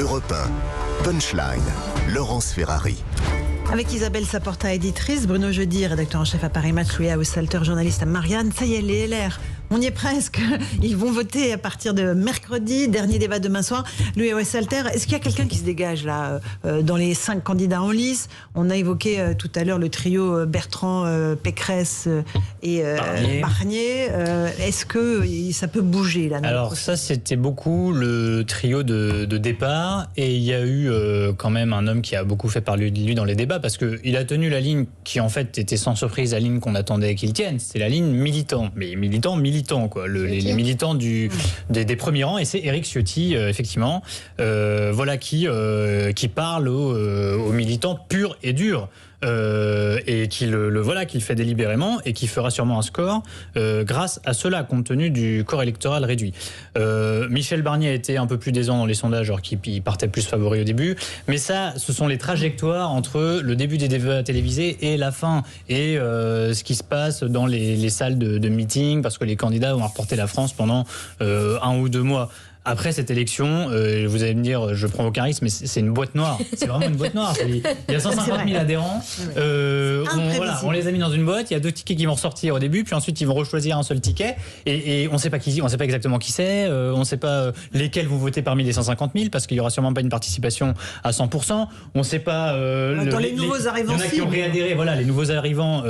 Europe 1, Punchline, Laurence Ferrari. Avec Isabelle Saporta, éditrice, Bruno Jeudi, rédacteur en chef à Paris Match, Louis Haussalter, journaliste à Marianne. Ça y est, les LR, on y est presque. Ils vont voter à partir de mercredi, dernier débat demain soir. Louis Haussalter, est-ce qu'il y a quelqu'un qui se dégage là dans les 5 candidats en lice? On a évoqué tout à l'heure le trio Bertrand, Pécresse et Barnier. Est-ce que ça peut bouger là? Alors ça, c'était beaucoup le trio de départ, et il y a eu quand même un homme qui a beaucoup fait parler de lui dans les débats, parce qu'il a tenu la ligne qui en fait était sans surprise la ligne qu'on attendait qu'il tienne. C'est la ligne militant, mais militant quoi, les militants des premiers rangs, et c'est Éric Ciotti effectivement, voilà qui parle aux militants purs et durs. Et qu'il le fait délibérément, et qui fera sûrement un score grâce à cela, compte tenu du corps électoral réduit. Michel Barnier a été un peu plus décevant dans les sondages, alors qu'il partait plus favori au début, mais ça, ce sont les trajectoires entre le début des débats télévisés et la fin, et ce qui se passe dans les salles de meeting, parce que les candidats vont reporter la France pendant 1 ou 2 mois. Après cette élection, vous allez me dire, je prends aucun risque, mais c'est une boîte noire. C'est vraiment une boîte noire. Il y a 150 000 adhérents. On les a mis dans une boîte. Il y a 2 tickets qui vont ressortir au début, puis ensuite ils vont rechoisir un seul ticket. Et on ne sait pas qui, on sait pas exactement qui c'est. On ne sait pas lesquels vous votez parmi les 150 000, parce qu'il y aura sûrement pas une participation à 100%. On ne sait pas. Les nouveaux arrivants. Il y en a qui ont réadhéré. Voilà, les nouveaux arrivants.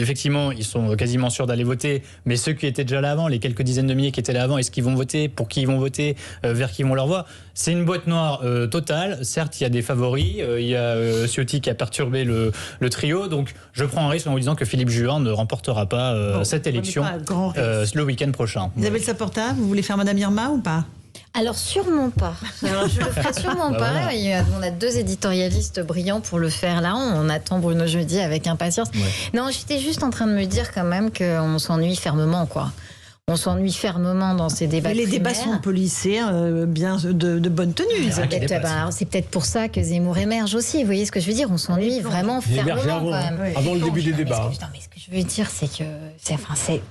Effectivement, ils sont quasiment sûrs d'aller voter. Mais ceux qui étaient déjà là avant, les quelques dizaines de milliers qui étaient là avant, est-ce qu'ils vont voter? Pour qui ils vont voter, vers qui vont leur voix? C'est une boîte noire totale. Certes, il y a des favoris. Il y a Ciotti qui a perturbé le trio. Donc, je prends un risque en vous disant que Philippe Juin ne remportera pas cette élection le week-end prochain. Isabelle Saporta, vous voulez faire Madame Irma ou pas? Alors sûrement pas. Alors je le ferai sûrement pas. On a 2 éditorialistes brillants pour le faire là. On attend Bruno Jeudi avec impatience. Ouais. Non, j'étais juste en train de me dire quand même qu'on s'ennuie fermement, quoi. On s'ennuie fermement dans ces débats. Les débats sont policés, bien de bonne tenue. C'est peut-être pour ça que Zemmour émerge aussi. Vous voyez ce que je veux dire? On s'ennuie vraiment fermement quand même. Avant le début des débats. Mais ce que je veux dire, c'est que...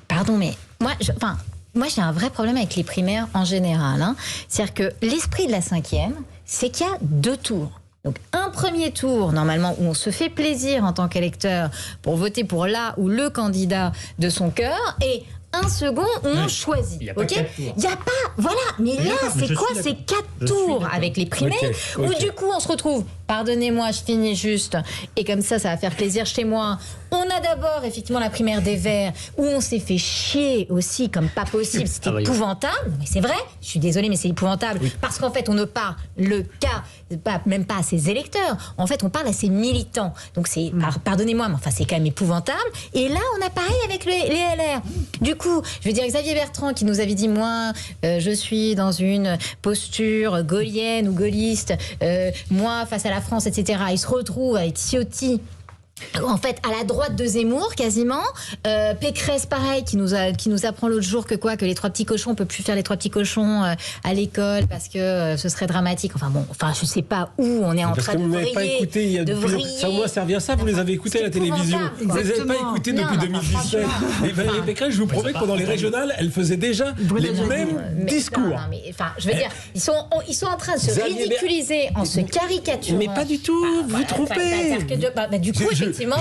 Pardon, mais moi, j'ai un vrai problème avec les primaires en général. C'est-à-dire que l'esprit de la 5e, c'est qu'il y a 2 tours. Donc un premier tour, normalement, où on se fait plaisir en tant qu'électeur pour voter pour la ou le candidat de son cœur, et un second où on choisit. Il n'y a pas 4 tours. Il n'y a pas... Voilà, mais là, c'est quoi ces 4 tours avec les primaires où du coup, on se retrouve... Pardonnez-moi, je finis juste. Et comme ça va faire plaisir chez moi. On a d'abord, effectivement, la primaire des Verts, où on s'est fait chier aussi, comme pas possible. C'était épouvantable. Mais c'est vrai, je suis désolée, mais c'est épouvantable. Oui. Parce qu'en fait, on ne parle même pas à ses électeurs. En fait, on parle à ses militants. Donc, pardonnez-moi, mais enfin, c'est quand même épouvantable. Et là, on a pareil avec les LR. Du coup, je veux dire, Xavier Bertrand, qui nous avait dit, moi, je suis dans une posture gaullienne ou gaulliste, moi, face à la France, etc. Il se retrouve avec Ciotti, en fait, à la droite de Zemmour, quasiment. Pécresse, pareil, qui nous apprend l'autre jour que les 3 petits cochons, on peut plus faire les 3 petits cochons à l'école parce que ce serait dramatique. Je sais pas où on est en train de vriller. Parce que vous n'avez pas écouté, ça au moins servi à ça, vous les avez écoutés à la télévision. Vous les avez pas écoutés depuis 2017. Et Valérie Pécresse, je vous promets que pendant les régionales, elle faisait déjà les mêmes discours. Je veux dire, ils sont en train de se ridiculiser en se caricaturant. Mais pas du tout, vous trompez. Du coup, effectivement,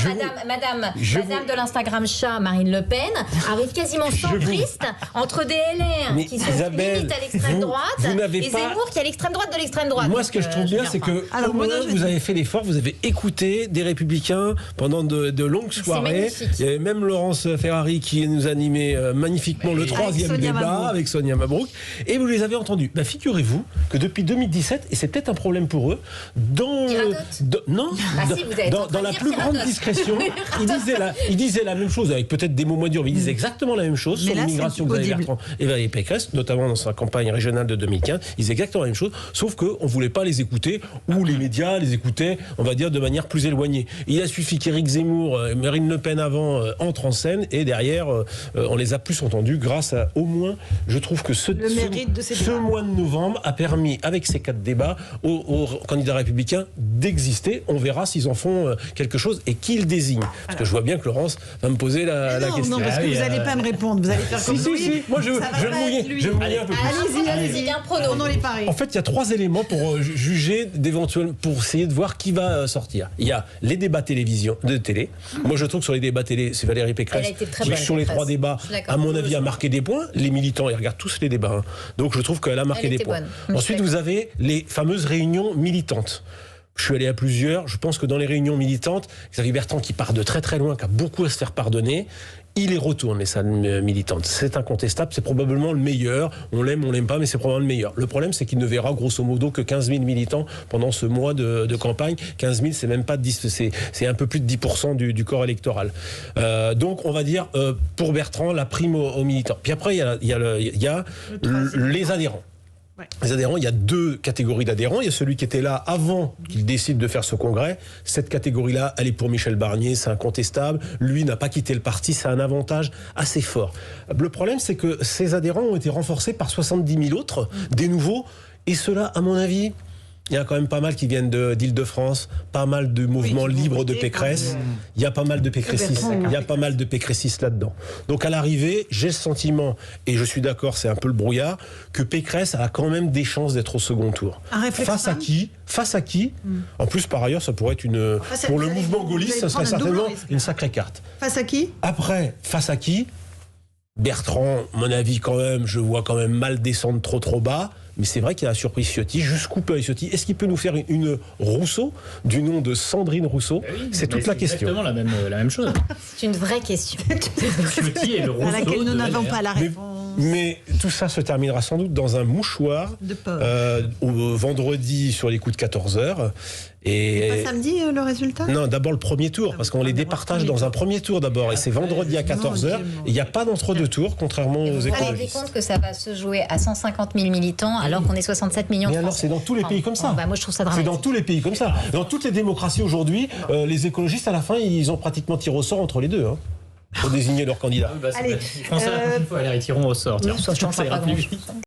Madame de l'Instagram chat, Marine Le Pen, arrive quasiment centriste entre des LR qui sont limite à l'extrême droite et Zemmour qui est à l'extrême droite de l'extrême droite. Moi, ce que je trouve bien, c'est que au moins, vous avez fait l'effort, vous avez écouté des Républicains pendant de longues soirées. Il y avait même Laurence Ferrari qui nous animait magnifiquement le 3e débat avec Sonia Mabrouk, et vous les avez entendus. Figurez-vous que depuis 2017, et c'est peut-être un problème pour eux, dans la plus grande discrétion, il disait la même chose avec peut-être des mots moins durs, mais il disait exactement la même chose sur l'immigration que Xavier Bertrand et Valérie Pécresse, notamment dans sa campagne régionale de 2015. Il disait exactement la même chose, sauf qu'on ne voulait pas les écouter, ou les médias les écoutaient, on va dire, de manière plus éloignée. Il a suffi qu'Éric Zemmour, Marine Le Pen avant, entrent en scène, et derrière, on les a plus entendus grâce à, au moins, je trouve que ce mois de novembre a permis, avec ces 4 débats, aux candidats républicains d'exister. On verra s'ils en font quelque chose. et qui il désigne. Parce que je vois bien que Laurence va me poser la question. Non, parce que vous n'allez pas me répondre. Vous allez faire comme Si. Moi, je vais me mouiller un peu plus. Allez-y, un prono. Les paris. En fait, il y a 3 éléments pour juger pour essayer de voir qui va sortir. Il y a les débats de télé. Moi, je trouve que sur les débats télé, c'est Valérie Pécresse qui, sur les 3 débats, à mon avis, a marqué des points. Les militants, ils regardent tous les débats. Hein. Donc, je trouve qu'elle a marqué des points. Ensuite, vous avez les fameuses réunions militantes. Je suis allé à plusieurs. Je pense que dans les réunions militantes, Xavier Bertrand, qui part de très très loin, qui a beaucoup à se faire pardonner, il les retourne, les salles militantes. C'est incontestable, c'est probablement le meilleur. On l'aime pas, mais c'est probablement le meilleur. Le problème, c'est qu'il ne verra grosso modo que 15 000 militants pendant ce mois de campagne. 15 000, c'est même pas 10, c'est un peu plus de 10% du corps électoral. Donc, on va dire, pour Bertrand, la prime aux militants. Puis après, il y a les adhérents. Les adhérents, il y a 2 catégories d'adhérents. Il y a celui qui était là avant qu'il décide de faire ce congrès. Cette catégorie-là, elle est pour Michel Barnier, c'est incontestable. Lui n'a pas quitté le parti, c'est un avantage assez fort. Le problème, c'est que ces adhérents ont été renforcés par 70 000 autres, des nouveaux. Et ceux-là, à mon avis, il y a quand même pas mal qui viennent d'Île-de-France, pas mal de mouvements libres de Pécresse. Il y a pas mal de pécressistes. Il y a pas mal de pécressistes là-dedans. Donc à l'arrivée, j'ai le sentiment, et je suis d'accord, c'est un peu le brouillard, que Pécresse a quand même des chances d'être au second tour. Face à qui En plus, par ailleurs, ça pourrait être pour le mouvement gaulliste, ça serait certainement une sacrée carte. Face à qui ? Après, face à qui ? Bertrand, mon avis quand même, je vois quand même mal descendre trop bas. Mais c'est vrai qu'il a la surprise Ciotti. Jusqu'où peut aller Ciotti ? Est-ce qu'il peut nous faire une Rousseau, du nom de Sandrine Rousseau ? C'est toute la question. C'est exactement la même chose. C'est une vraie question. Ciotti et le Rousseau. À laquelle nous n'avons pas la réponse. Mais tout ça se terminera sans doute dans un mouchoir au vendredi sur les coups de 14h. Et pas samedi le résultat ? Non, d'abord le premier tour, parce qu'on les départage dans un premier tour d'abord, et c'est vendredi à 14h. Il n'y a pas d'entre-deux tours, contrairement aux écologistes. Vous vous rendez compte que ça va se jouer à 150 000 militants, alors qu'on est 67 millions de Français. Mais alors, c'est dans tous les pays comme ça. Moi, je trouve ça dramatique. C'est dans tous les pays comme ça. Dans toutes les démocraties aujourd'hui, les écologistes, à la fin, ils ont pratiquement tiré au sort entre les deux. Pour désigner leur candidat. Allez, François, la prochaine fois, ils tireront au sort. Ça change pas grand-chose.